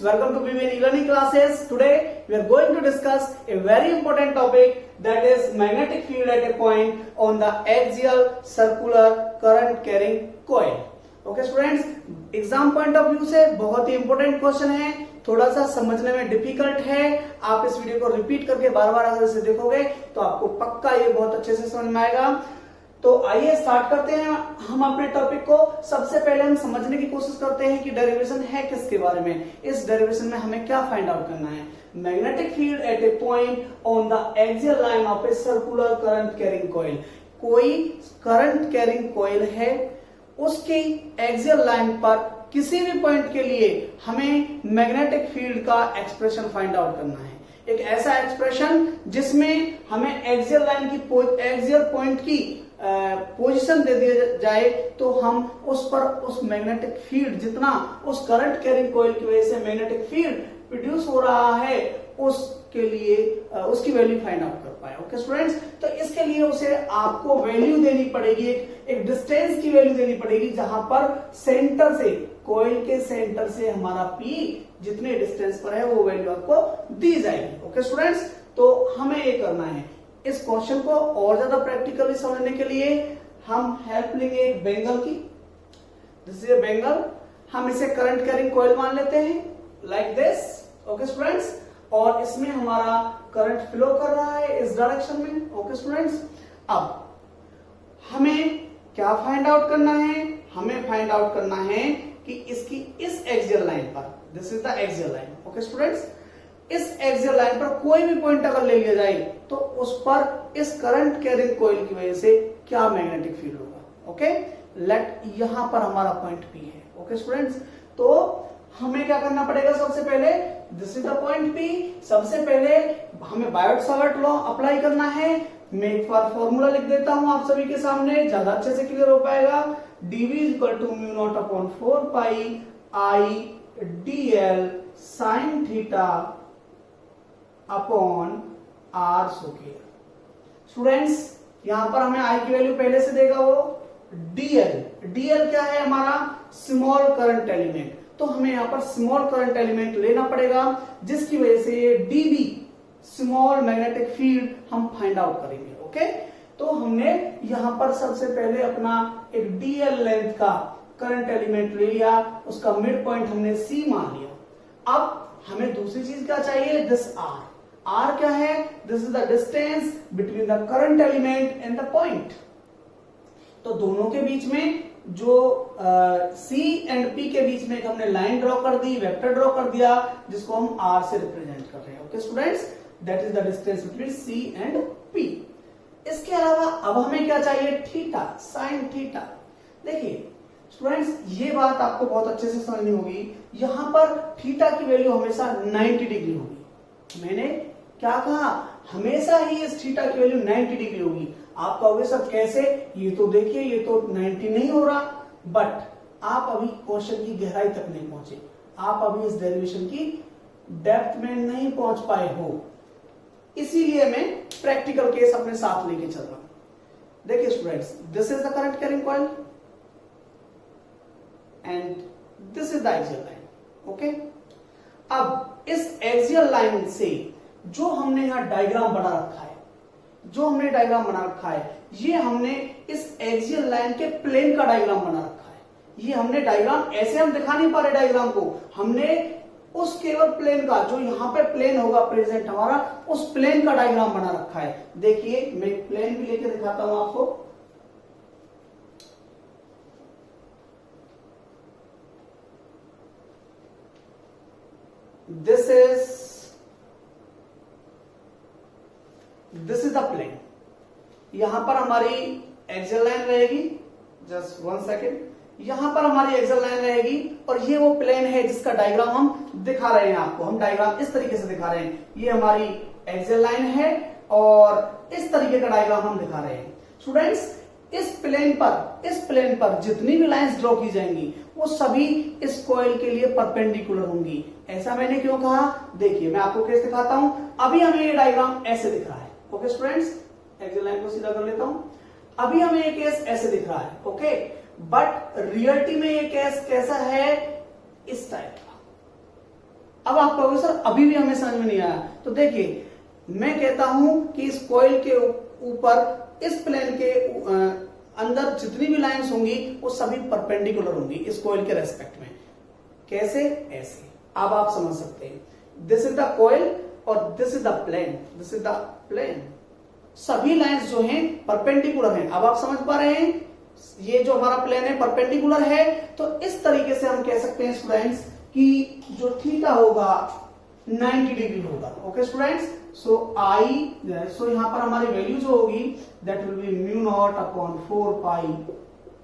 welcome to BBN e-learning classes. Today we are going to discuss a very important topic, that is magnetic field at a point on the axial circular current carrying coil. Okay students, exam point of view से बहुत ही important question है, थोड़ा सा समझने में difficult है। आप इस वीडियो को रिपीट करके बार बार अगर इसे देखोगे तो आपको पक्का ये बहुत अच्छे से समझ में आएगा। तो आइए स्टार्ट करते हैं हम अपने टॉपिक को। सबसे पहले हम समझने की कोशिश करते हैं कि डेरिवेशन है किसके बारे में। इस डेरिवेशन में हमें क्या फाइंड आउट करना है। Magnetic field at A point on the axial line of a circular current carrying coil. कोई करंट कैरिंग कॉइल है, उसकी एक्सियल लाइन पर किसी भी पॉइंट के लिए हमें मैग्नेटिक फील्ड का एक्सप्रेशन फाइंड आउट करना है। एक ऐसा एक्सप्रेशन जिसमें हमें एक्सियल लाइन की एक्सियल पॉइंट की पोजीशन दे दिया जाए तो हम उस पर उस मैग्नेटिक फील्ड जितना उस करंट कैरिंग कॉइल की वजह से मैग्नेटिक फील्ड प्रोड्यूस हो रहा है उसके लिए उसकी वैल्यू फाइंड आउट कर पाए। ओके स्टूडेंट्स, तो इसके लिए उसे आपको वैल्यू देनी पड़ेगी, एक डिस्टेंस की वैल्यू देनी पड़ेगी जहां पर सेंटर से, कॉइल के सेंटर से हमारा पी जितने डिस्टेंस पर है वो वैल्यू आपको दी जाएगी। ओके स्टूडेंट्स, तो हमें ये करना है। इस क्वेश्चन को और ज्यादा प्रैक्टिकली समझने के लिए हम हेल्प लेंगे एक बेंगल की। This is a Bengal. हम इसे करंट कैरिंग कॉइल मान लेते हैं लाइक दिस। ओके स्टूडेंट्स, और इसमें हमारा करंट फ्लो कर रहा है इस डायरेक्शन में। ओके स्टूडेंट्स, अब हमें क्या फाइंड आउट करना है। हमें फाइंड आउट करना है कि इसकी इस एक्सियल लाइन पर, this is the axial line. Okay students, इस एक्सियल लाइन पर कोई भी पॉइंट अगर ले लिया जाए तो उस पर इस करंट कैरिंग कॉइल की वजह से क्या मैग्नेटिक फील्ड होगा। ओके, लेट यहां पर हमारा पॉइंट पी है। ओके स्टूडेंट्स, तो हमें क्या करना पड़ेगा। सबसे पहले this is the point P. सबसे पहले हमें बायोट-सावर्ट लॉ अप्लाई करना है। मैं एक बार फॉर्मूला लिख देता हूं आप सभी के सामने, ज्यादा अच्छे से क्लियर हो पाएगा। dv equal to mu not upon 4 pi i dl sine theta upon r square. Students, यहां पर हमें आई की वैल्यू पहले से देगा वो dl क्या है हमारा स्मॉल करंट एलिमेंट। तो हमें यहां पर स्मॉल करंट एलिमेंट लेना पड़ेगा जिसकी वजह से ये dv स्मॉल मैग्नेटिक फील्ड हम फाइंड आउट करेंगे। ओके, तो हमने यहां पर सबसे पहले अपना एक dl लेंथ का करंट एलिमेंट ले लिया, उसका मिड पॉइंट हमने c मान लिया। अब हमें दूसरी चीज क्या चाहिए, दिस r क्या है, this is the distance between the current element and the point. तो दोनों के बीच में जो C एंड P के बीच में हमने लाइन ड्रॉ कर दी, वेक्टर ड्रॉ कर दिया, जिसको हम R से रिप्रेजेंट कर रहे हैं। Okay students, that is the distance between C and P। इसके अलावा अब हमें क्या चाहिए, थीटा, साइन थीटा। देखिए स्टूडेंट्स, ये बात आपको बहुत अच्छे से समझनी होगी। यहां पर थीटा की वैल्यू हमेशा 90 डिग्री होगी। मैंने क्या कहा, हमेशा ही इस थीटा की वैल्यू 90 डिग्री होगी। आप कहोगे सर कैसे, ये तो देखिए ये तो 90 नहीं हो रहा, बट आप अभी क्वेश्चन की गहराई तक नहीं पहुंचे, आप अभी इस डेरिवेशन की डेप्थ में नहीं पहुंच पाए हो, इसीलिए मैं प्रैक्टिकल केस अपने साथ लेके चल रहा हूं। देखिए students, this is the current carrying coil and this is the axial line. Okay, अब इस एक्सियल लाइन से जो हमने यहां डायग्राम बना रखा है, ये हमने इस एक्सियल लाइन के प्लेन का डायग्राम बना रखा है। ये हमने डायग्राम ऐसे हम दिखा नहीं पा रहे डायग्राम को, हमने उस केवल प्लेन का, जो यहां पे प्लेन होगा प्रेजेंट हमारा, उस प्लेन का डायग्राम बना रखा है। देखिए मैं प्लेन भी लेके दिखाता हूं आपको। This is the plane. यहां पर हमारी एक्सियल लाइन रहेगी, जस्ट 1 सेकेंड, यहां पर हमारी एक्सियल लाइन रहेगी और ये वो प्लेन है जिसका डायग्राम हम दिखा रहे हैं आपको। हम डायग्राम इस तरीके से दिखा रहे हैं, ये हमारी एक्सियल लाइन है और इस तरीके का डायग्राम हम दिखा रहे हैं। स्टूडेंट्स, इस प्लेन पर जितनी भी लाइंस ड्रॉ की जाएंगी वो सभी इस कॉइल के लिए परपेंडिकुलर होंगी। ऐसा मैंने क्यों कहा, देखिए मैं आपको केस दिखाता हूं। अभी हमें ये डायग्राम ऐसे दिख रहा है। ओके स्टूडेंट्स, एक्सियल लाइन को सीधा कर लेता हूं। अभी हमें ये केस ऐसे दिख रहा है। ओके, बट रियलिटी में ये केस कैसा है, इस टाइप का। अब आप कहोगे सर अभी भी हमें समझ में नहीं आया, तो देखिए मैं कहता हूं कि इस कॉइल के ऊपर इस प्लेन के अंदर जितनी भी लाइंस होंगी वो सभी परपेंडिकुलर होंगी इस कॉइल के रेस्पेक्ट में। कैसे? ऐसे। अब आप समझ सकते हैं, दिस इज द कॉइल और this is the plane, this is the plane. सभी लाइंस जो हैं परपेंडिकुलर हैं। अब आप समझ पा रहे हैं, ये जो हमारा प्लेन है परपेंडिकुलर है, तो इस तरीके से हम कह सकते हैं स्टूडेंट्स कि जो थीटा होगा 90 डिग्री होगा। ओके स्टूडेंट्स, सो यहां पर हमारी वैल्यू जो होगी that will be mu not upon 4 pi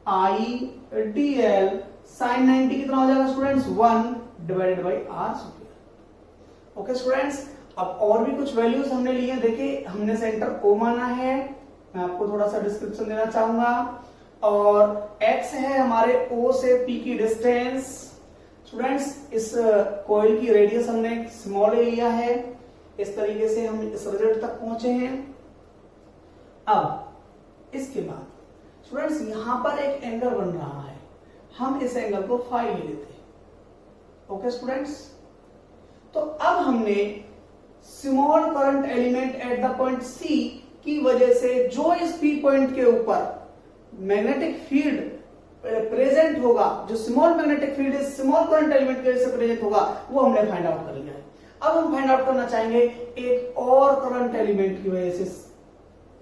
i d l sine 90 कितना हो जाएगा students? 1 divided by r square. Okay students, अब और भी कुछ वैल्यूज हमने लिए। देखिए हमने सेंटर ओ माना है, मैं आपको थोड़ा सा डिस्क्रिप्शन देना चाहूंगा, और x है हमारे O से P की डिस्टेंस। स्टूडेंट्स इस कॉइल की रेडियस हमने स्मॉल ए लिया है। इस तरीके से हम इस रिजल्ट तक पहुंचे हैं। अब इसके बाद स्टूडेंट्स यहां पर एक एंगल बन रहा है, हम इस एंगल को फाई ले लेते हैं। ओके स्टूडेंट्स, तो अब हमने small current element at the point C की वजह से जो इस P पॉइंट के ऊपर मैग्नेटिक फील्ड प्रेजेंट होगा, जो स्मॉल मैग्नेटिक फील्ड इस स्मॉल करंट एलिमेंट की वजह से प्रेजेंट होगा, वो हमने फाइंड आउट कर लिया है। अब हम फाइंड आउट करना चाहेंगे एक और करंट एलिमेंट की वजह से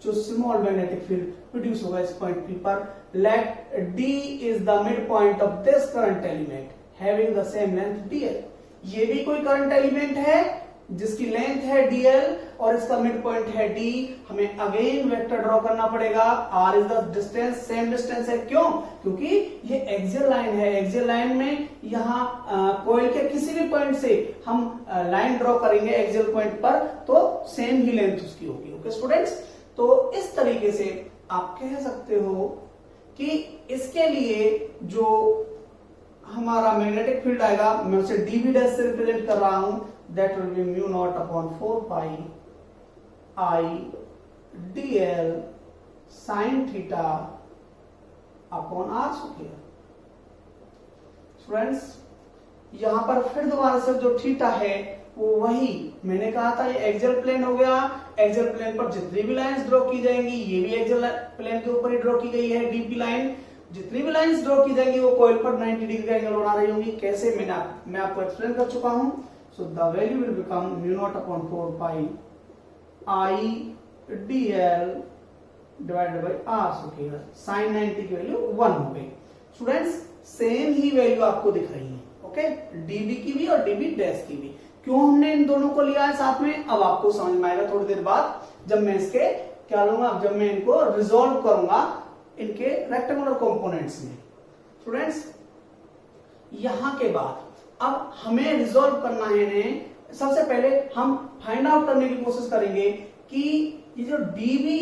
जो स्मॉल मैग्नेटिक फील्ड प्रोड्यूस होगा इस पॉइंट P पर। Let D is the mid point of this current element having the same length dl। ये भी कोई करंट एलिमेंट है जिसकी लेंथ है dl और इसका मिड पॉइंट है d। हमें अगेन वेक्टर ड्रॉ करना पड़ेगा। r is the distance, same distance है। क्यों? क्योंकि ये एक्सियल लाइन है। एक्सियल लाइन में यहाँ कॉइल के किसी भी पॉइंट से हम लाइन ड्रॉ करेंगे एक्सियल पॉइंट पर, तो सेम ही लेंथ उसकी होगी। ओके स्टूडेंट्स, तो इस तरीके से आप कह सकते हो कि इसके लिए जो हमारा मैग्नेटिक फील्ड आएगा, मैं उसे dv डैश से रिप्रेजेंट कर रहा हूं, that will be mu naught upon 4 pi I dl sin theta upon r square। Students यहां पर फिर दोबारा से जो थीटा है वो वही मैंने कहा था, ये एक्सियल प्लेन हो गया। एक्सियल प्लेन पर जितनी भी लाइंस ड्रॉ की जाएंगी, ये भी एक्सियल प्लेन के ऊपर ही ड्रॉ की गई है डीपी लाइन। जितनी भी लाइंस ड्रॉ की जाएंगी वो कॉइल पर 90 डिग्री का एंगल बना रही होंगी। कैसे? मैं आपको एक्सप्लेन कर चुका हूं। So the value will become mu naught upon 4 pi I dl divided by r square। sin 90 की वैल्यू 1 हो गई। स्टूडेंट्स सेम ही वैल्यू आपको दिख रही है। ओके, db की भी और db डैश की भी। क्यों हमने इन दोनों को लिया है साथ में, अब आपको समझ में आएगा थोड़ी देर बाद, जब मैं इसके क्या लूंगा, जब मैं इनको रिजोल्व करूंगा इनके रेक्टेंगुलर कंपोनेंट्स में। स्टूडेंट्स यहां के बाद अब हमें रिजोल्व करना है इन्हें। सबसे पहले हम फाइंड आउट करने की कोशिश करेंगे कि ये जो dv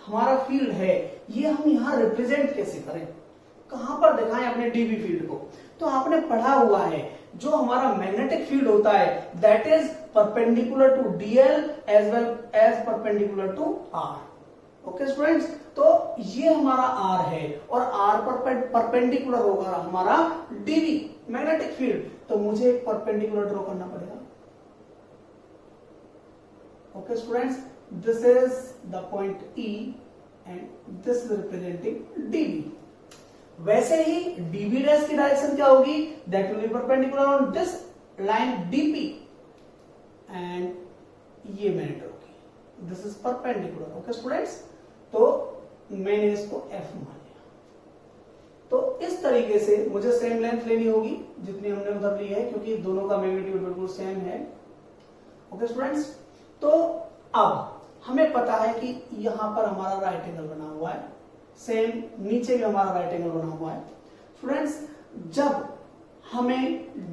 हमारा फील्ड है ये हम यहां रिप्रेजेंट कैसे करें, कहां पर दिखाएं अपने dv फील्ड को। तो आपने पढ़ा हुआ है जो हमारा मैग्नेटिक फील्ड होता है that is perpendicular to dl as well as perpendicular to r। Okay students, तो ये हमारा r है और r पर परपेंडिकुलर होगा हमारा dv मैग्नेटिक फील्ड, तो मुझे एक परपेंडिकुलर ड्रॉ करना पड़ेगा। Okay students, this is the point E and this is representing dv। वैसे ही dv डैश की डायरेक्शन क्या होगी, that will B perpendicular on this line dp and ये मैंने ड्रॉ की, this is perpendicular. Okay students, तो मैंने इसको f मान लिया। तो इस तरीके से मुझे सेम लेंथ लेनी होगी जितनी हमने उधर ली है, क्योंकि दोनों का मैग्नीट्यूड बिल्कुल सेम है। ओके स्टूडेंट्स, तो अब हमें पता है कि यहां पर हमारा राइट एंगल बना हुआ है, सेम नीचे भी हमारा राइट एंगल बना हुआ है। स्टूडेंट्स जब हमें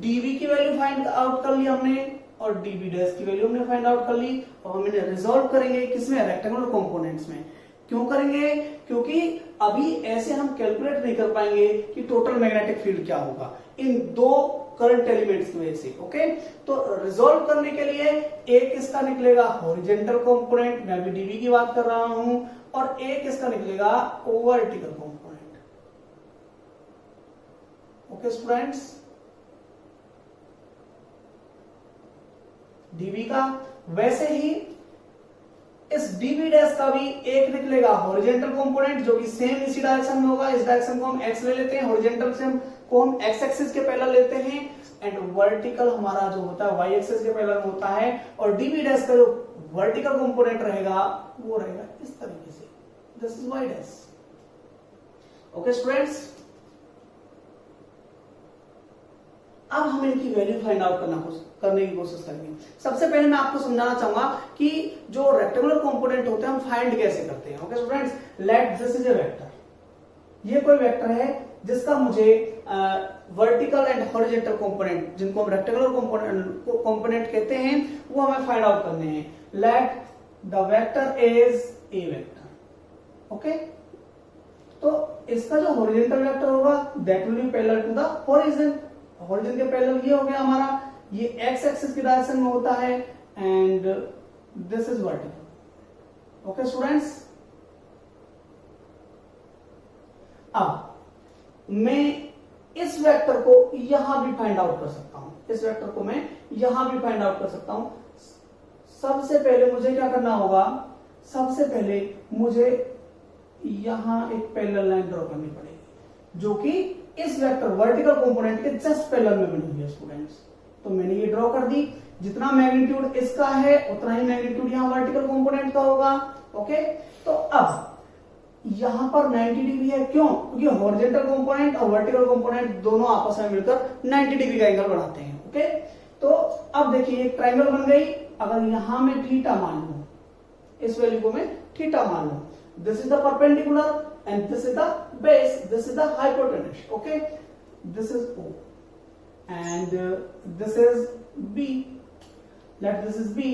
dv की वैल्यू फाइंड आउट कर ली हमने और dv डैश की वैल्यू हमने फाइंड आउट कर ली, और हम इन्हें रिजोल्व करेंगे किसमें, रेक्टेंगुलर कंपोनेंट्स में। क्यों करेंगे? क्योंकि अभी ऐसे हम कैलकुलेट नहीं कर पाएंगे कि टोटल मैग्नेटिक फील्ड क्या होगा इन दो करंट एलिमेंट्स की वजह से। ओके, तो रिजोल्व करने के लिए एक इसका निकलेगा हॉरिजॉन्टल कंपोनेंट, मैं भी डीवी की बात कर रहा हूं, और एक इसका निकलेगा vertical component. Okay students, dB का, वैसे ही इस dB डैश का भी एक निकलेगा हॉरिजेंटल कंपोनेंट जो कि सेम इसी डायरेक्शन में होगा। इस डायरेक्शन को हम x ले लेते हैं, हॉरिजेंटल से को हम x एक्सिस के पैरेलल लेते हैं, एंड वर्टिकल हमारा जो होता है y एक्सिस के पैरेलल होता है, और dB डैश का जो वर्टिकल कंपोनेंट रहेगा वो रहेगा इस तरीके से, this is y dash. Okay students, अब हम इनकी वैल्यू फाइंड आउट करने की कोशिश करेंगे। सबसे पहले मैं आपको समझाना चाहूंगा कि जो रेक्टेंगुलर कंपोनेंट होते हैं हम फाइंड कैसे करते हैं। Okay students, let this is a vector, ये कोई वेक्टर है जिसका मुझे वर्टिकल एंड हॉरिजॉन्टल कंपोनेंट, जिनको हम रेक्टेंगुलर कंपोनेंट कहते हैं, वो हमें फाइंड आउट करने हैं। Let the vector is a vector. Okay, तो इसका जो हॉरिजॉन्टल वेक्टर होगा that will be parallel to the horizon. Horizon के पैरेलल ये हो गया हमारा, ये एक्स एक्सिस की डायरेक्शन में होता है, and this is vertical. Okay students, अब मैं इस वेक्टर को यहां भी फाइंड आउट कर सकता हूं, इस वेक्टर को मैं यहां भी फाइंड आउट कर सकता हूं। सबसे पहले मुझे क्या करना होगा, सबसे पहले मुझे यहां एक पैरेलल लाइन ड्रॉ करनी पड़ेगी जो कि इस वेक्टर वर्टिकल कंपोनेंट के जस्ट पैरेलल में बनी हुई है स्टूडेंट्स। तो मैंने ये ड्रॉ कर दी, जितना मैग्नीट्यूड इसका है उतना ही मैग्नीट्यूड यहां वर्टिकल कंपोनेंट का होगा। ओके, तो अब यहां पर 90 डिग्री है, क्यों? क्योंकि हॉरिजॉन्टल कंपोनेंट और वर्टिकल कंपोनेंट दोनों आपस में मिलकर 90 डिग्री का एंगल बनाते हैं। ओके, तो अब देखिए एक ट्रायंगल बन गई। अगर यहां मैं थीटा मान लूं, इस वैल्यू को मैं थीटा मान लूं, this is the perpendicular and this is the base, this is the hypotenuse. Okay, this is O and this is B. Let this is B.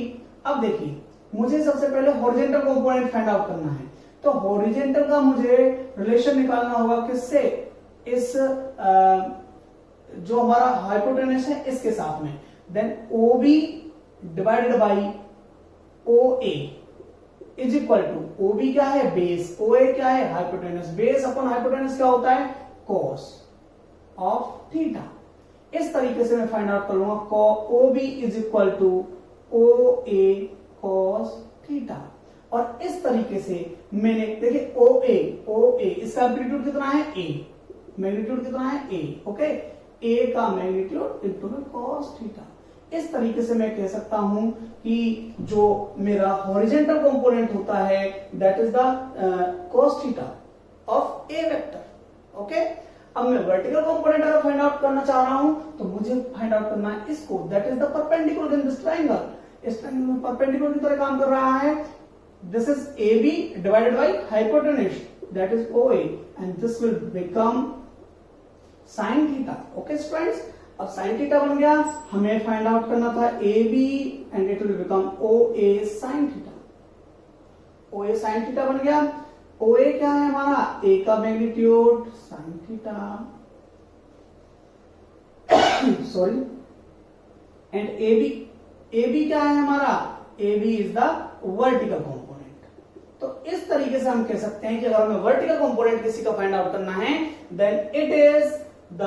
अब देखिए मुझे सबसे पहले हॉरिजॉन्टल कंपोनेंट फाइंड आउट करना है, तो हॉरिजॉन्टल का मुझे रिलेशन निकालना होगा किससे, इस जो हमारा हाइपोटेनस है इसके साथ में। Then OB divided by OA is equal to, OB क्या है बेस, OA क्या है हाइपोटेनस। बेस अपॉन हाइपोटेनस क्या होता है, कॉस ऑफ थीटा। इस तरीके से मैं फाइंड आउट कर लूंगा OB is equal to OA cos theta. और इस तरीके से मैंने देखिए OA इसका एम्पलीट्यूड कितना है A, मैग्नीट्यूड कितना है A। ओके, A का मैग्नीट्यूड इनटू कॉस थीटा। इस तरीके से मैं कह सकता हूं कि जो मेरा हॉरिजॉन्टल कंपोनेंट होता है that is the cos theta of A vector. Okay, अब मैं वर्टिकल कंपोनेंट अगर फाइंड आउट करना चाह रहा हूं तो मुझे फाइंड आउट करना है इसको, that is the perpendicular in this triangle. इस ट्रायंगल में परपेंडिकुलर की तरह काम कर रहा है। This is AB divided by hypotenuse that is OA and this will become sin theta. Okay students, अब sin थीटा बन गया, हमें फाइंड आउट करना था AB and it will become OA sin theta. OA sin theta बन गया। OA क्या है हमारा, A का magnitude sin theta, sorry, and AB क्या है हमारा, AB is the vertical component. तो इस तरीके से हम कह सकते हैं कि अगर हमें वर्टिकल कंपोनेंट किसी का फाइंड आउट करना है then it is the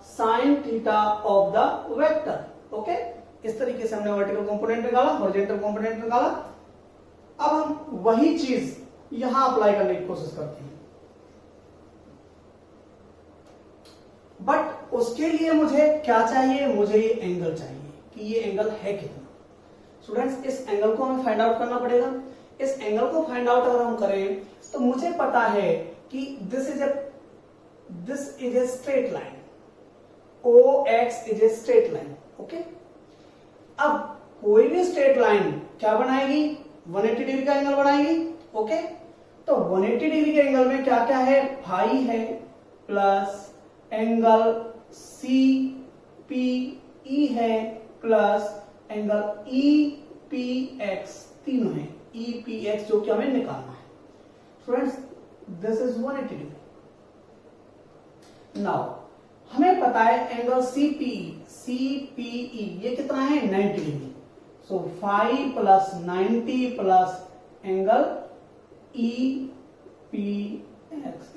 sin theta of the vector. Okay, इस तरीके से हमने वर्टिकल कंपोनेंट निकाला, हॉरिजॉन्टल कंपोनेंट निकाला। अब हम वही चीज यहां अप्लाई करने की कोशिश करते हैं, बट उसके लिए मुझे क्या चाहिए, मुझे ये एंगल चाहिए कि ये एंगल है कितना। स्टूडेंट्स, इस एंगल को हमें फाइंड आउट करना पड़ेगा। इस एंगल को फाइंड आउट अगर हम करें तो मुझे पता है कि this is a straight line, OX is a straight line. Okay, अब कोई भी स्ट्रेट लाइन क्या बनाएगी, 180 डिग्री का एंगल बनाएगी। ओके, तो 180 डिग्री के एंगल में क्या क्या है, फाई है प्लस एंगल CPE है प्लस एंगल EPX, तीनों है, EPX जो कि हमें निकालना है। Friends, this is 180 degree. Now हमें पता है एंगल CPE ये कितना है, 90 degree. So 5 plus 90 plus angle EPX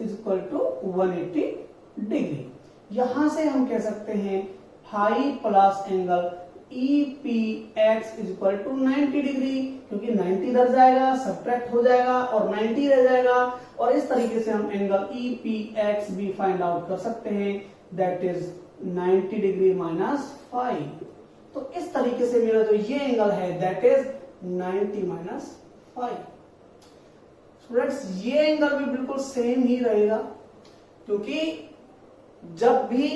is equal to 180 degree. यहां से हम कह सकते हैं 5 plus angle E P X is equal to 90 degree, क्योंकि 90 इधर जाएगा, सब्ट्रैक्ट हो जाएगा और 90 रह जाएगा। और इस तरीके से हम एंगल ई पी एक्स भी फाइंड आउट कर सकते हैं, दैट इज 90 डिग्री माइनस 5। तो इस तरीके से मेरा जो ये एंगल है दैट इज 90 माइनस 5। स्टूडेंट्स ये एंगल भी बिल्कुल सेम ही रहेगा, क्योंकि जब भी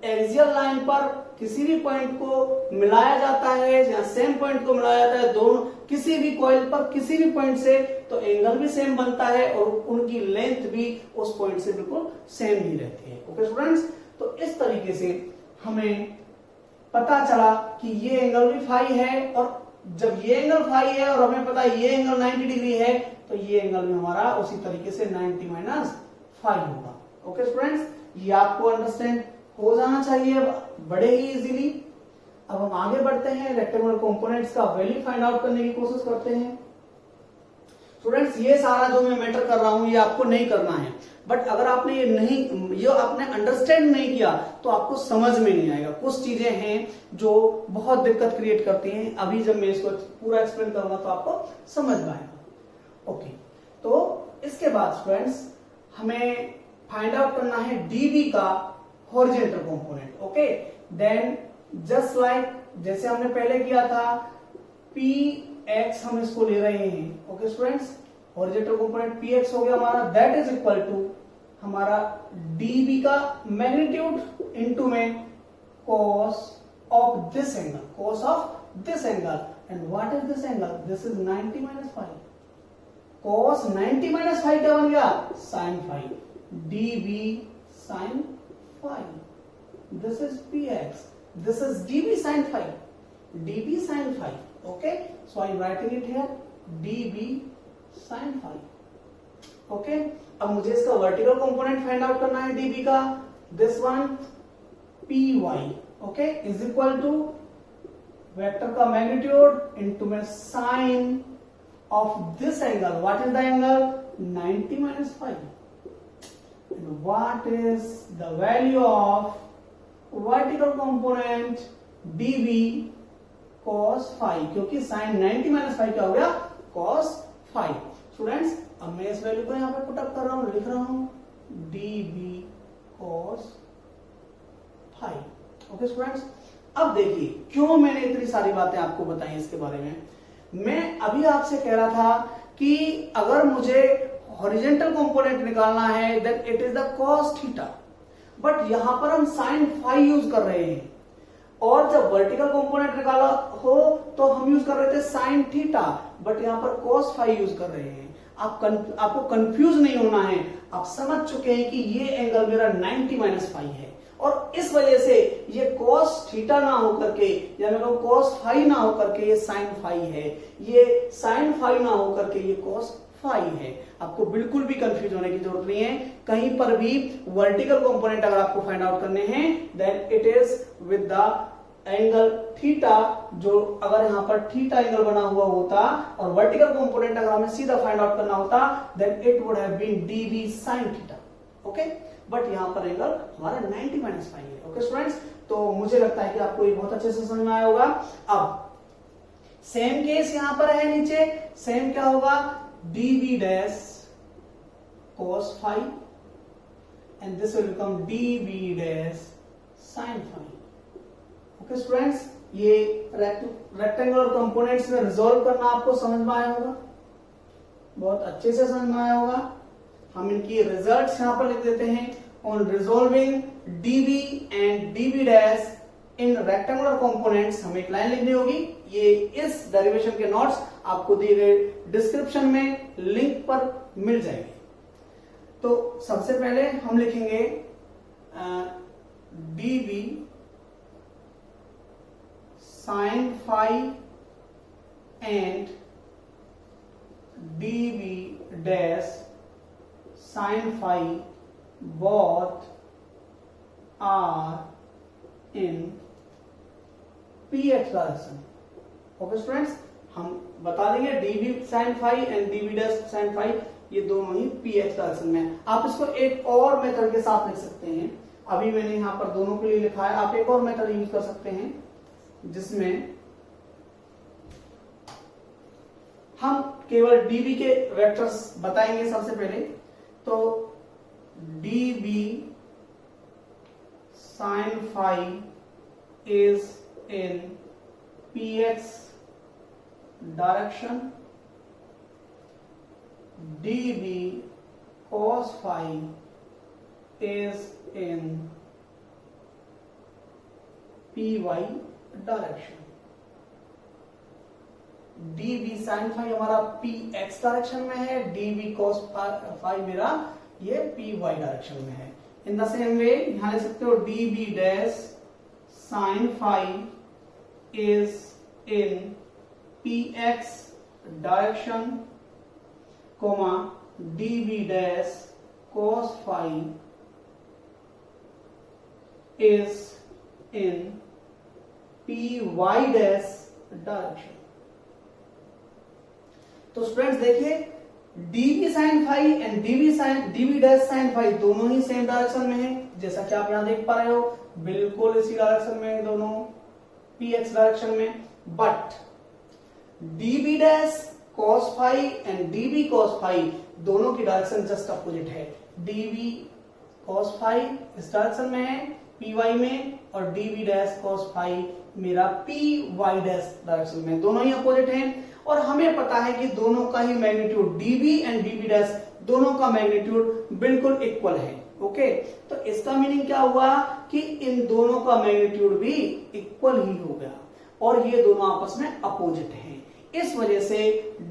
एक्सियल लाइन पर किसी भी पॉइंट को मिलाया जाता है या सेम पॉइंट को मिलाया जाता है, दोनों किसी भी कॉइल पर किसी भी पॉइंट से, तो एंगल भी सेम बनता है और उनकी लेंथ भी उस पॉइंट से बिल्कुल सेम ही रहती है। ओके स्टूडेंट्स, तो इस तरीके से हमें पता चला कि ये एंगल भी फाई है, और जब ये एंगल फाई है और हमें पता है ये एंगल 90 डिग्री है, तो ये एंगल भी हमारा उसी तरीके से 90 माइनस 5 होगा। ओके स्टूडेंट्स, ये आपको अंडरस्टैंड हो जाना चाहिए बड़े ही इजीली। अब हम आगे बढ़ते हैं, रेक्टेंगुलर कंपोनेंट्स का वैल्यू फाइंड आउट करने की कोशिश करते हैं। स्टूडेंट्स ये सारा जो मैं मैटर कर रहा हूं ये आपको नहीं करना है, बट अगर आपने ये आपने अंडरस्टैंड नहीं किया तो आपको समझ में नहीं आएगा। कुछ चीजें हैं जो बहुत दिक्कत क्रिएट करती हैं, अभी जब मैं इसको पूरा एक्सप्लेन करूंगा तो आपको समझ में आएगा। ओके, तो इसके बाद स्टूडेंट्स हमें फाइंड आउट करना है डीबी का horizontal component. Okay, then just like जैसे हमने पहले किया था, पी एक्स हम इसको ले रहे हैं। Okay students, horizontal component P X हो गया हमारा, दैट इज इक्वल टू हमारा डीबी का मैग्नीट्यूड इनटू में cos of this angle, cos of this angle. And what is this angle? This is 90 minus 5। Cos 90 minus 5 क्या बन गया? Sine 5। DB sine 5. This is px. This is db sin 5. db sin 5. Okay. So I am writing it here. db sin 5. Okay. अब मुझे इसका vertical component find out करना है db का. This one py. Okay. Is equal to vector का magnitude into में sine of this angle. What is the angle? 90 minus 5. And what is the value of vertical component db cos phi? क्योंकि sin 90 minus 5 क्या हो गया? cos phi. Students अब मैं इस value को यहां पे पुटअप कर रहा हूं, लिख रहा हूं db cos phi. Okay students, अब देखिए क्यों मैंने इतनी सारी बातें आपको बताई इसके बारे में। मैं अभी आपसे कह रहा था कि अगर मुझे हॉरिजॉन्टल कंपोनेंट निकालना है then it is the cos theta, but यहां पर हम sin फाई यूज कर रहे हैं, और जब वर्टिकल कंपोनेंट निकाला हो तो हम यूज कर रहे थे sin थीटा, बट यहां पर cos फाई यूज कर रहे हैं। आपको कंफ्यूज नहीं होना है, आप समझ चुके हैं कि ये एंगल मेरा 90 माइनस फाई है, और इस वजह से ये cos थीटा ना होकर के, या मैं कहूं cos फाई ना होकर के ये sin फाई है, ये sin फाई ना होकर के ये cos फाई है। आपको बिल्कुल भी कंफ्यूज होने की जरूरत नहीं है। कहीं पर भी वर्टिकल कंपोनेंट अगर आपको फाइंड आउट करने हैं then it is with the angle theta, जो अगर यहां पर थीटा एंगल बना हुआ होता और वर्टिकल कंपोनेंट अगर हमें सीधा फाइंड आउट करना होता then it would have been dv sine theta. Okay, but यहां पर एंगल हमारा 90 माइनस फाई है। ओके स्टूडेंट्स, तो मुझे लगता है कि आपको ये बहुत अच्छे से समझ में आया होगा। अब सेम केस यहां पर है नीचे, सेम क्या होगा? dv dash cos phi and this will become dv dash sin phi. Okay students, ये रेक्टेंगुलर कंपोनेंट्स में रिजॉल्व करना आपको समझ में आया होगा, बहुत अच्छे से समझ में आया होगा। हम इनकी रिजल्ट्स यहां पर लिख देते हैं। On resolving dv and dv dash in rectangular components हमें एक लाइन लिखनी होगी। ये इस डेरिवेशन के नोट्स आपको दिए गए डिस्क्रिप्शन में लिंक पर मिल जाएंगे। तो सबसे पहले हम लिखेंगे dv sin phi and dv dash sin phi both are in px direction. Okay students, हम बता देंगे dv sin phi and dv dash sin phi ये दोनों ही px डायरेक्शन में। आप इसको एक और मेथड के साथ लिख सकते हैं, अभी मैंने यहां पर दोनों के लिए लिखा है, आप एक और मेथड यूज कर सकते हैं। जिसमें हम केवल dB के वेक्टर्स बताएंगे सबसे पहले। तो dB sin phi is in px direction, dB cos phi is in py direction. dB sin phi हमारा px डायरेक्शन में है, dB cos phi मेरा ये py डायरेक्शन में है। इन द सेम वे यहां ले सकते हो dB dash sin phi is in px direction, comma dB dash cos phi is in py dash direction. तो स्टूडेंट्स देखिए dB sin phi and dB dash sin phi दोनों ही same direction में है, जैसा कि आप यहां देख पा रहे हो, बिल्कुल इसी डायरेक्शन में है दोनों, px डायरेक्शन में। But dB dash cos phi and dB cos phi दोनों की डायरेक्शन जस्ट अपोजिट है। dB cos phi इस डायरेक्शन में है py में, और dB डैश cos phi मेरा py डैश डायरेक्शन में, दोनों ही अपोजिट हैं। और हमें पता है कि दोनों का ही magnitude dB and dB dash दोनों का मैग्नीट्यूड बिल्कुल इक्वल है। ओके, तो इसका मीनिंग क्या हुआ कि इन दोनों का मैग्नीट्यूड भी इक्वल ही हो गया, और ये दोनों आपस में अपोजिट हैं। इस वजह से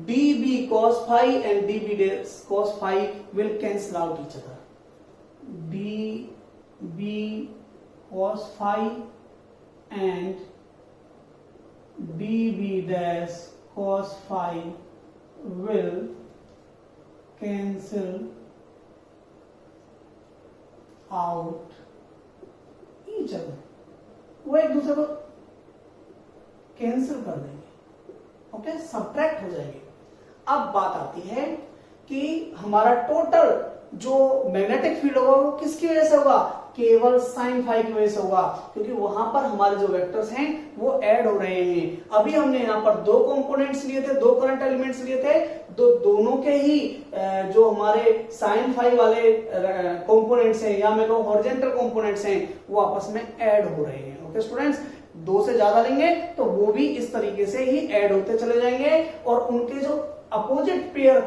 dB cos phi and dB dash cos phi will cancel out each other. dB cos phi and dB dash cos phi will cancel out each other। वो एक दूसरे को कैंसिल कर देंगे, ओके, सब्ट्रैक्ट हो जाएंगे। अब बात आती है कि हमारा टोटल जो मैग्नेटिक फील्ड होगा वो किसकी वजह से होगा, केवल साइन फाई की वजह से होगा, क्योंकि वहां पर हमारे जो वेक्टर्स हैं वो ऐड हो रहे हैं। अभी हमने यहाँ पर दो कंपोनेंट्स लिए थे, दो करंट एलिमेंट्स लिए थे, दोनों के ही जो हमारे साइन फाई वाले कंपोनेंट्स हैं, या मैं कहूँ हॉरिजॉन्टल कंपोनेंट्स हैं, वो आपस में ऐड हो रहे हैं। ओके स्टूडेंट्स, दो से ज्यादा लेंगे तो वो भी इस तरीके से ही ऐड होते चले जाएंगे, और उनके जो अपोजिट पेयर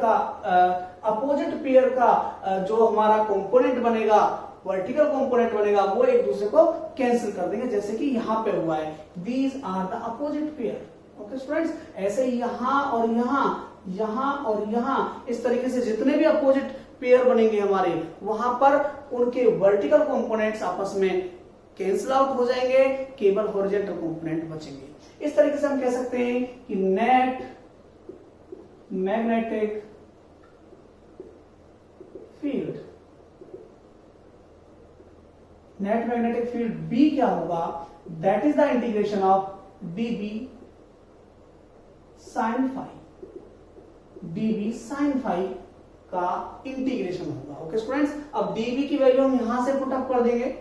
का जो हमारा कंपोनेंट बनेगा, वर्टिकल कंपोनेंट बनेगा, वो एक दूसरे को कैंसिल कर देंगे, जैसे कि यहां पे हुआ है। These are the opposite pair. Okay students, ऐसे यहां और यहां, यहां और यहां, इस तरीके से जितने भी अपोजिट पेयर बनेंगे हमारे, वहां पर उनके वर्टिकल कंपोनेंट्स आपस में कैंसिल आउट हो जाएंगे, केवल हॉरिजॉन्टल कंपोनेंट बचेंगे। इस तरीके से हम कह सकते हैं कि net magnetic field, net magnetic field B क्या होगा, that is the integration of dB sin phi, dB sin phi का इंटीग्रेशन होगा। ओके स्टूडेंट्स, अब dB की वैल्यू हम यहां से पुट अप कर देंगे।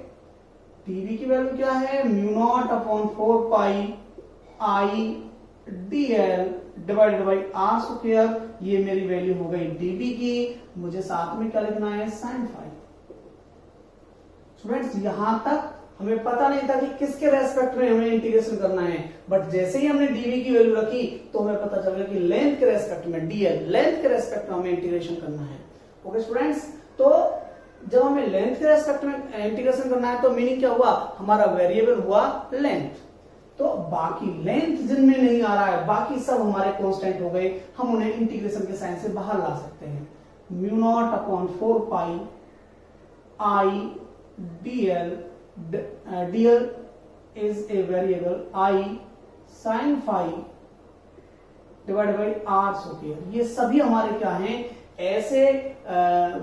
dB की वैल्यू क्या है, mu not upon 4 pi I dl divided by r square. ये मेरी वैल्यू हो गई dB की, मुझे साथ में क्या लिखना है, sin phi। स्टूडेंट्स, यहां तक हमें पता नहीं था कि किसके रेस्पेक्ट में हमें इंटीग्रेशन करना है, बट जैसे ही हमने dB की वैल्यू रखी तो हमें पता चल गया कि लेंथ के रेस्पेक्ट में, dl लेंथ के रेस्पेक्ट में हमें इंटीग्रेशन करना है। ओके स्टूडेंट्स, तो जब हमें लेंथ के रेस्पेक्ट में इंटीग्रेशन करना है तो मीनिंग क्या हुआ, हमारा वेरिएबल हुआ लेंथ। तो बाकी लेंथ जिनमें नहीं आ रहा है, बाकी सब हमारे कांस्टेंट हो गए, हम उन्हें इंटीग्रेशन के साइन से बाहर ला सकते हैं। Mu naught upon 4 pi I dl, dl is a variable I sin phi divided by r square. ये सभी हमारे क्या हैं, ऐसे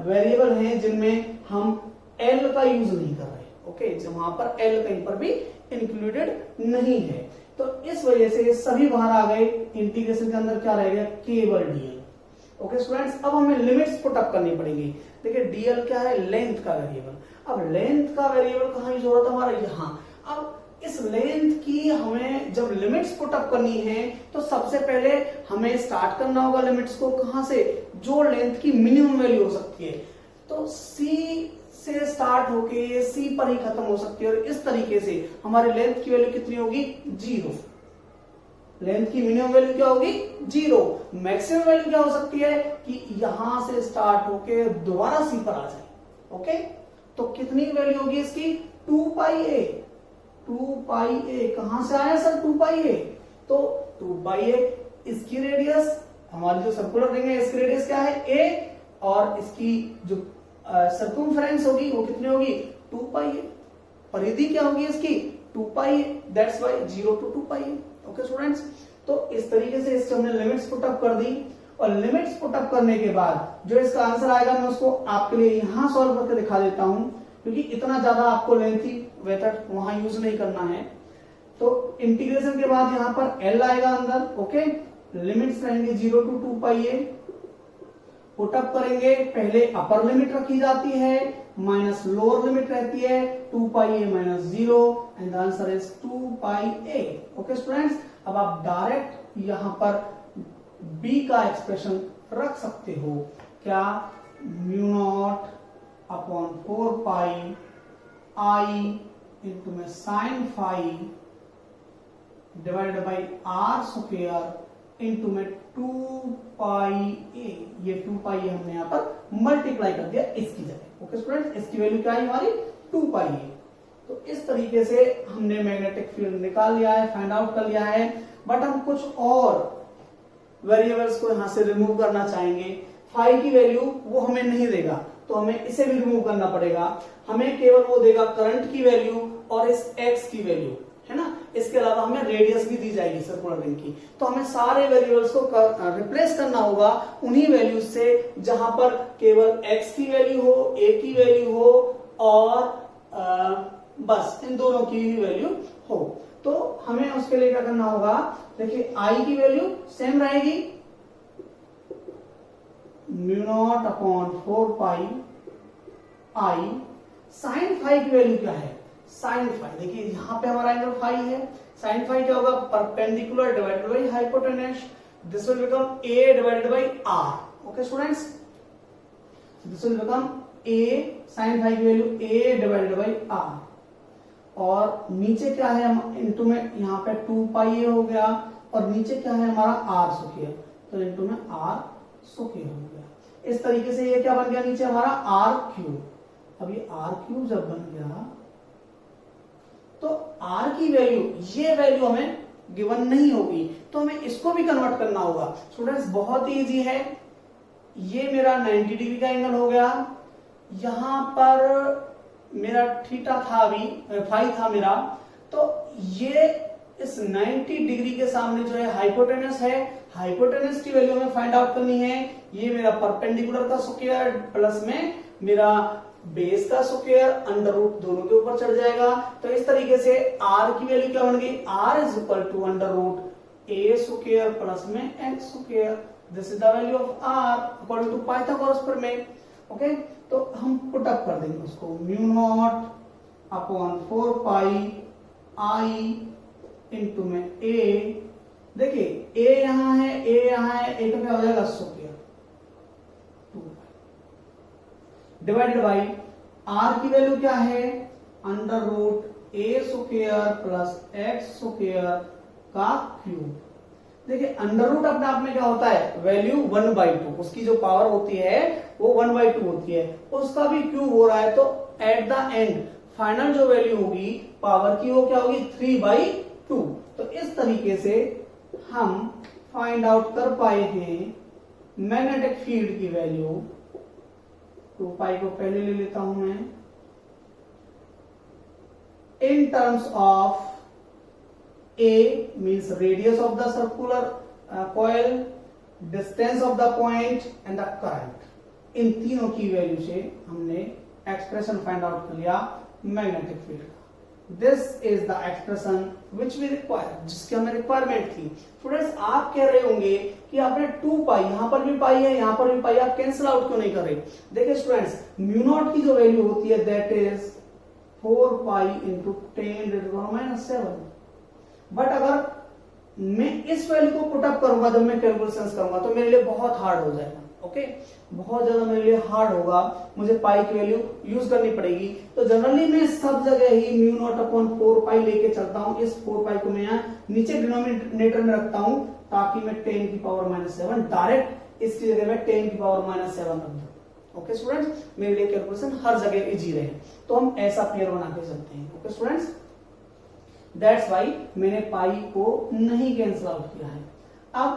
वेरिएबल हैं जिनमें हम l का यूज नहीं कर रहे। ओके, जब वहां पर l कहीं पर भी इंक्लूडेड नहीं है, तो इस वजह से ये सभी बाहर आ गए। इंटीग्रेशन के अंदर क्या रह गया, केवल dl। ओके स्टूडेंट्स, अब हमें लिमिट्स पुट अप करनी पड़ेगी। देखिए dl क्या है, लेंथ का वेरिएबल। अब लेंथ का वेरिएबल कहां यूज हो रहा था हमारा, यहां। अब इस लेंथ की हमें जब लिमिट्स पुट अप करनी है तो सबसे पहले हमें स्टार्ट करना होगा लिमिट्स को कहां से, जो लेंथ की मिनिमम वैल्यू हो सकती है। तो सी से स्टार्ट होके सी पर ही खत्म हो सकती है और इस तरीके से हमारी लेंथ की वैल्यू कितनी होगी, 0। लेंथ की मिनिमम वैल्यू क्या होगी, 0। मैक्सिमम वैल्यू क्या हो सकती है कि यहां से स्टार्ट होके दोबारा सी पर आ जाए। ओके, तो कितनी वैल्यू होगी इसकी, 2 पाई ए। 2 पाई ए कहां से आया सर, 2 पाई ए, तो 2 पाई ए इसकी रेडियस, हमारी जो सर्कुलर रिंग है इसकी रेडियस क्या है, ए, और इसकी जो सर्कमफेरेंस होगी वो कितनी होगी, 2 पाई ए। परिधि क्या होगी इसकी, 2 pi A, that's why 0 to 2 pi A. Okay students, तो इस तरीके से इससे हमने लिमिट्स पुट अप कर दी, और लिमिट्स पुट अप करने के बाद जो इसका आंसर आएगा मैं उसको आपके लिए यहां सॉल्व करके दिखा देता हूं, क्योंकि इतना ज्यादा आपको लेंथी मेथड वहां यूज नहीं करना है। तो इंटीग्रेशन के बाद यहां पर एल आएगा अंदर। ओके, लिमिट्स रहेंगे 0 to 2 pi A. Put up करेंगे, पहले अपर लिमिट रखी जाती है माइनस लोअर लिमिट रहती है 2 pi A minus 0 and the answer is 2 pi A. Okay students, अब आप डायरेक्ट यहां पर बी का एक्सप्रेशन रख सकते हो, क्या, mu not upon 4 pi I into में sine phi divided by r square into में 2 पाई ए। ये 2 पाई ए हमने यहां पर मल्टीप्लाई कर दिया इसकी जगह। ओके स्टूडेंट्स, इसकी वैल्यू क्या है हमारी, 2 पाई ए। तो इस तरीके से हमने मैग्नेटिक फील्ड निकाल लिया है, फाइंड आउट कर लिया है। बट हम कुछ और वेरिएबल्स को यहां से रिमूव करना चाहेंगे। फाई की वैल्यू वो हमें नहीं देगा, तो हमें इसे भी रिमूव करना पड़ेगा। हमें केवल वो देगा करंट की वैल्यू और इस एक्स की वैल्यू, है ना। इसके अलावा हमें रेडियस भी दी जाएगी सर्कुलर रिंग की। तो हमें सारे वेरिएबल्स को रिप्लेस करना होगा उन्हीं वैल्यूज से जहां पर केवल एक्स की वैल्यू हो, ए की वैल्यू हो और बस इन दोनों की ही वैल्यू हो। तो हमें उसके लिए क्या करना होगा, देखिए आई की वैल्यू सेम रहेगी, mu not upon 4 pi I. Sine phi की वैल्यू क्या है, साइन फाई, देखिए यहां पे हमारा एंगल फाई है, साइन फाई क्या होगा, perpendicular divided by hypotenuse, this will become A divided by R. Okay students, this will become A, sine phi की value A divided by R, और नीचे क्या है, हम इंटू में यहाँ पे 2 पाई ए हो गया, और नीचे क्या है हमारा आर स्क्वायर, तो इंटू में आर स्क्वायर हो गया। इस तरीके से ये क्या बन गया नीचे हमारा आर क्यूब। अब ये आर क्यूब जब बन गया तो आर की वैल्यू, ये वैल्यू हमें गिवन नहीं होगी, तो हमें इसको भी कन्वर्ट करना होगा। स्टूडेंट्स बहुत ही इजी है, ये मेरा 90 डिग्री का एंगल हो गया, यहां पर मेरा थीटा था, अभी फाई था मेरा, तो ये इस 90 डिग्री के सामने जो है हाइपोटेनस है, हाइपोटेनस की वैल्यू हमें फाइंड आउट करनी है। ये मेरा परपेंडिकुलर का स्क्वायर प्लस में मेरा बेस का स्क्वायर अंडर रूट दोनों के ऊपर चढ़ जाएगा। तो इस तरीके से आर की वैल्यू क्या बन गई, R is equal to under root A square plus में X square. This is the value of R according to Pythagoras प्रमेय। ओके, तो हम पुट अप कर देंगे उसको, mu not upon 4 pi I into में ए, देखिए ए यहां है, ए यहां है, ए का क्या हो जाएगा स्क्वायर, 2 डिवाइडेड बाई आर की वैल्यू क्या है, under root A square plus x square का क्यूब। देखिए अंडर रूट अपने आप में क्या होता है, वैल्यू 1/2, उसकी जो पावर होती है वो 1/2 होती है, उसका भी क्यूब हो रहा है, तो एट द एंड फाइनल जो वैल्यू होगी पावर की वो क्या होगी, 3/2। तो इस तरीके से हम फाइंड आउट कर पाए हैं मैग्नेटिक फील्ड की वैल्यू। 2 पाई को पहले ले लेता हूं मैं, in terms of A means radius of the circular coil, distance of the point and the current। इन तीनों की वैल्यू से हमने एक्सप्रेशन फाइंड आउट कर लिया मैग्नेटिक फील्ड का। This is the expression which we require, जिसकी हमें रिक्वायरमेंट थी। स्टूडेंट्स आप कह रहे होंगे कि आपने 2 पाई, यहां पर भी पाई है, यहां पर भी पाई, आप कैंसिल आउट क्यों नहीं कर रहे। देखिए स्टूडेंट्स, म्यू नॉट की जो वैल्यू होती है that is 4 pi into 10⁻⁷। But अगर मैं इस वैल्यू को पुटअप करूंगा जब मैं कैलकुलेशंस करूंगा तो मेरे लिए बहुत हार्ड हो जाएगा। ओके, बहुत ज्यादा मेरे लिए हार्ड होगा, मुझे पाई की वैल्यू यूज करनी पड़ेगी। तो जनरली मैं सब जगह ही म्यू नॉट अपॉन 4 पाई लेके चलता हूं। इस 4 पाई को मैं यहाँ नीचे डिनोमिनेटर में रखता हूं ताकि मैं 10⁻⁷ डायरेक्ट इसकी जगह में 10⁻⁷ रख दूं। ओके स्टूडेंट्स, मेरे लिए कैलकुलेशन हर जगह इजी रहे, तो हम ऐसा पेयर बना के चलते हैं। ओके स्टूडेंट्स, दैट्स वाई मैंने पाई को नहीं कैंसिल आउट किया है। अब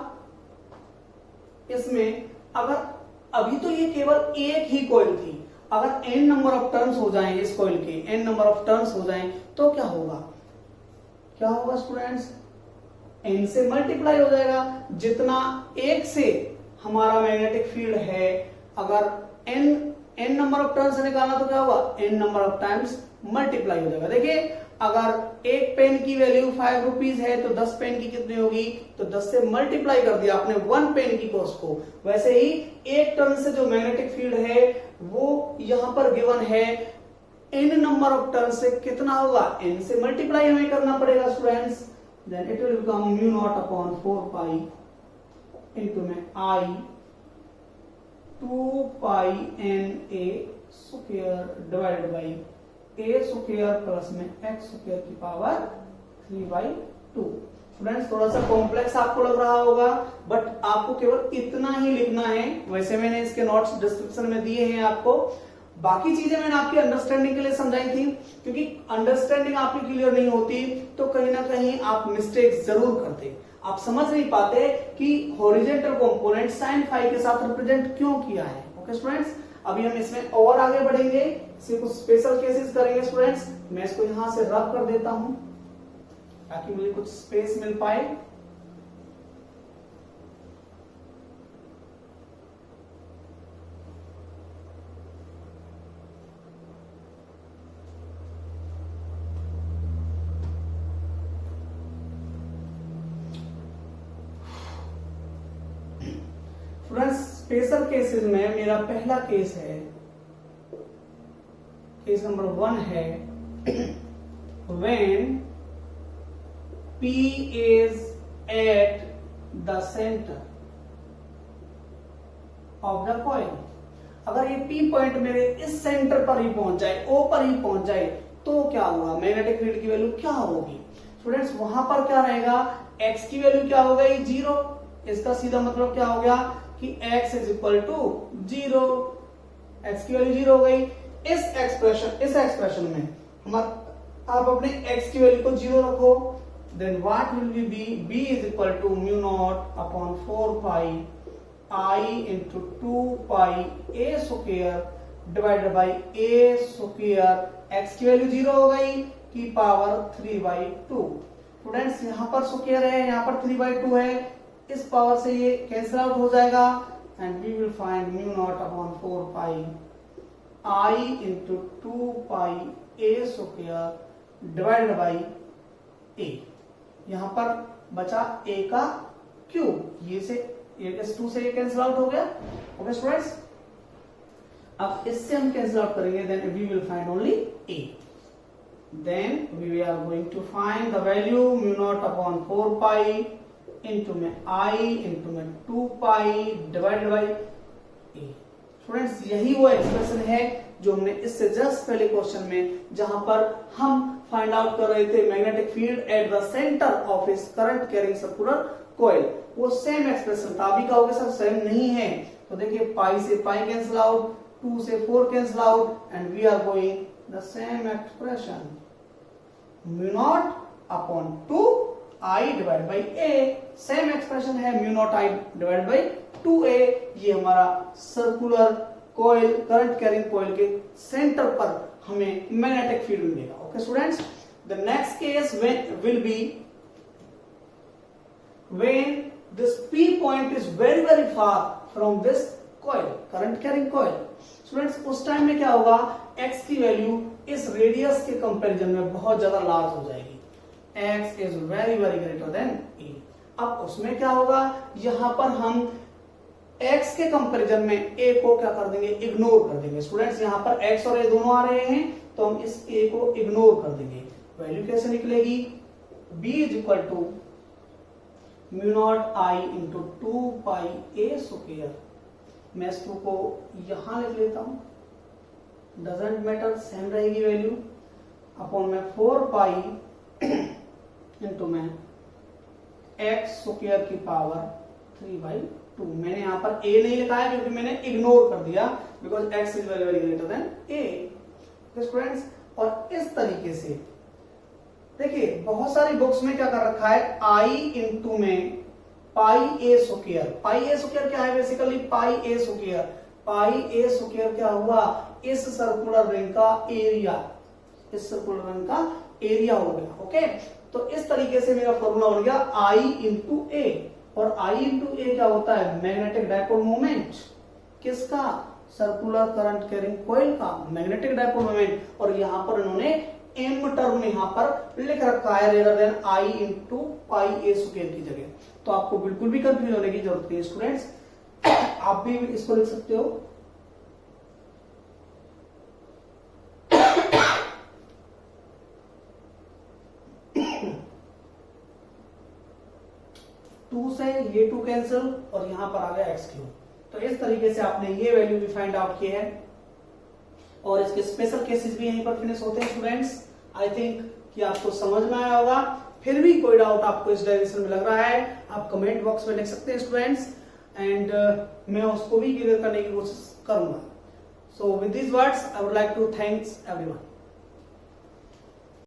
इसमें अगर अभी तो ये केवल एक ही कॉइल थी, अगर n नंबर ऑफ टर्न्स हो जाएं इस कॉइल के, n नंबर ऑफ टर्न्स हो जाएं तो क्या होगा? क्या होगा स्टूडेंट्स? n से मल्टीप्लाई हो जाएगा। जितना एक से हमारा मैग्नेटिक फील्ड है, अगर n नंबर ऑफ टर्न्स से निकालना तो क्या होगा? n number of times multiply हो जाएगा। देखिए, अगर एक पेन की वैल्यू 5 रुपीज है तो 10 पेन की कितनी होगी? तो 10 से मल्टीप्लाई कर दिया आपने 1 पेन की कॉस्ट को। वैसे ही एक टर्न से जो मैग्नेटिक फील्ड है वो यहां पर गिवन है, n नंबर ऑफ टर्न से कितना होगा? n से मल्टीप्लाई हमें करना पड़ेगा students. Then it will become mu not upon 4 pi into में i 2 pi n a square divided by a square plus में x स्क्वायर की पावर 3/2। स्टूडेंट्स, थोड़ा सा कॉम्प्लेक्स आपको लग रहा होगा, बट आपको केवल इतना ही लिखना है। वैसे मैंने इसके नोट्स डिस्क्रिप्शन में दिए हैं आपको, बाकी चीजें मैंने आपकी अंडरस्टैंडिंग के लिए समझाई थी, क्योंकि अंडरस्टैंडिंग आपकी क्लियर नहीं होती तो कहीं ना कहीं आप मिस्टेक जरूर करते। आप समझ नहीं पाते कि हॉरिजॉन्टल कंपोनेंट sin फाई के साथ रिप्रेजेंट क्यों किया है। ओके स्टूडेंट्स, अभी हम इसमें और आगे बढ़ेंगे, इसके कुछ स्पेशल केसेस करेंगे स्टूडेंट्स। मैं इसको यहां से रब कर देता हूं ताकि मुझे कुछ स्पेस मिल पाए। स्टूडेंट्स, स्पेशल केसेस में मेरा पहला केस है, केस नंबर 1 है, when P is at the center of the coil। अगर ये P पॉइंट मेरे इस सेंटर पर ही पहुंच जाए, O पर ही पहुंच जाए, तो क्या होगा? मैग्नेटिक फील्ड की वैल्यू क्या होगी स्टूडेंट्स? वहां पर क्या रहेगा? x की वैल्यू क्या हो गई? 0। इसका सीधा मतलब क्या हो गया कि x is equal to 0। x की वैल्यू 0 हो गई। इस एक्सप्रेशन में आप अपने x की वैल्यू को 0 रखो, then what will be? b is equal to mu not upon 4 pi i into 2 pi a square divided by a square. x की वैल्यू 0 हो गई की पावर 3/2। स्टूडेंट्स, यहां पर स्क्वायर है, यहां पर 3/2 है, इस पावर से ये कैंसिल आउट हो जाएगा and we will find mu not upon 4 pi i into 2 pi a square divided by a। यहां पर बचा a का क्यूब, ये से इस 2 से ये कैंसिल आउट हो गया। ओके स्टूडेंट्स, अब इससे हम कैंसिल आउट करेंगे, then we will find only a। then we are going to find the value mu naught upon 4 pi into में I into में 2 pi divided by a। Students, यही वो एक्सप्रेशन है जो हमने इससे जस्ट पहले क्वेश्चन में, जहां पर हम फाइंड आउट कर रहे थे magnetic field at the centre of his current carrying circular coil, वो सेम एक्सप्रेशन था। अभी कहोगे सर सेम नहीं है, तो देखिए पाई से पाई कैंसिल आउट, 2 से 4 cancel out and we are going the same expression mu not upon 2 i divide by a। Same expression है mu not i divide by 2a। ये हमारा circular coil, current carrying coil के centre पर हमें magnetic field मिलेगा। Okay students, the next case will be when this p point is very very far from this coil, current carrying coil। Students, उस time में क्या होगा? x की value इस रेडियस के कंपैरिजन में बहुत ज्यादा लार्ज हो जाएगी। x is very very greater than a। अब उसमें क्या होगा? यहां पर हम x के कंपैरिजन में a को क्या कर देंगे? इग्नोर कर देंगे। स्टूडेंट्स, यहां पर x और a दोनों आ रहे हैं, तो हम इस a को इग्नोर कर देंगे। वैल्यू कैसे निकलेगी, b is equal to mu naught i into 2 pi a square. मैं इस 2 को यहां लिख लेता हूं, डजेंट मैटर, सेम रहेगी वैल्यू, अपॉन में 4 पाई इंटू में x स्क्वायर की पावर 3/2। मैंने यहां पर a नहीं लिखा है क्योंकि मैंने इग्नोर कर दिया, because x is very very greater than a। Students, और इस तरीके से देखिए बहुत सारी बुक्स में क्या कर रखा है, i इंटू में पाई a square. Pi a square क्या है, basically pi a square. Pi a square क्या हुआ, इस सर्कुलर रिंग का एरिया, इस सर्कुलर रिंग का एरिया हो गया। ओके, तो इस तरीके से मेरा फॉर्मूला बन गया I इंटू ए, और I इंटू ए क्या होता है, मैग्नेटिक डायपोल मोमेंट। किसका, सर्कुलर करंट कैरिंग कॉइल का मैग्नेटिक डायपोल मोमेंट। और यहां पर इन्होंने m टर्म यहां पर लिख रखा है rather than I into pi a square की जगह। तो आपको बिल्कुल भी कंफ्यूज होने की जरूरत नहीं स्टूडेंट्स, आप भी इसको लिख सकते हो। टू से ये 2 कैंसिल और यहां पर आ गया x क्यूब। तो इस तरीके से आपने ये वैल्यू भी फाइंड आउट किए हैं, और इसके स्पेशल केसेस भी यहीं पर फिनिश होते हैं स्टूडेंट्स। आई थिंक कि आपको समझ में आया होगा। फिर भी कोई डाउट आपको इस डायरेक्शन में लग रहा है, आप कमेंट बॉक्स में लिख सकते हैं स्टूडेंट्स, एंड मैं उसको भी क्लियर करने की कोशिश करूंगा। So with this words I would like to thanks everyone.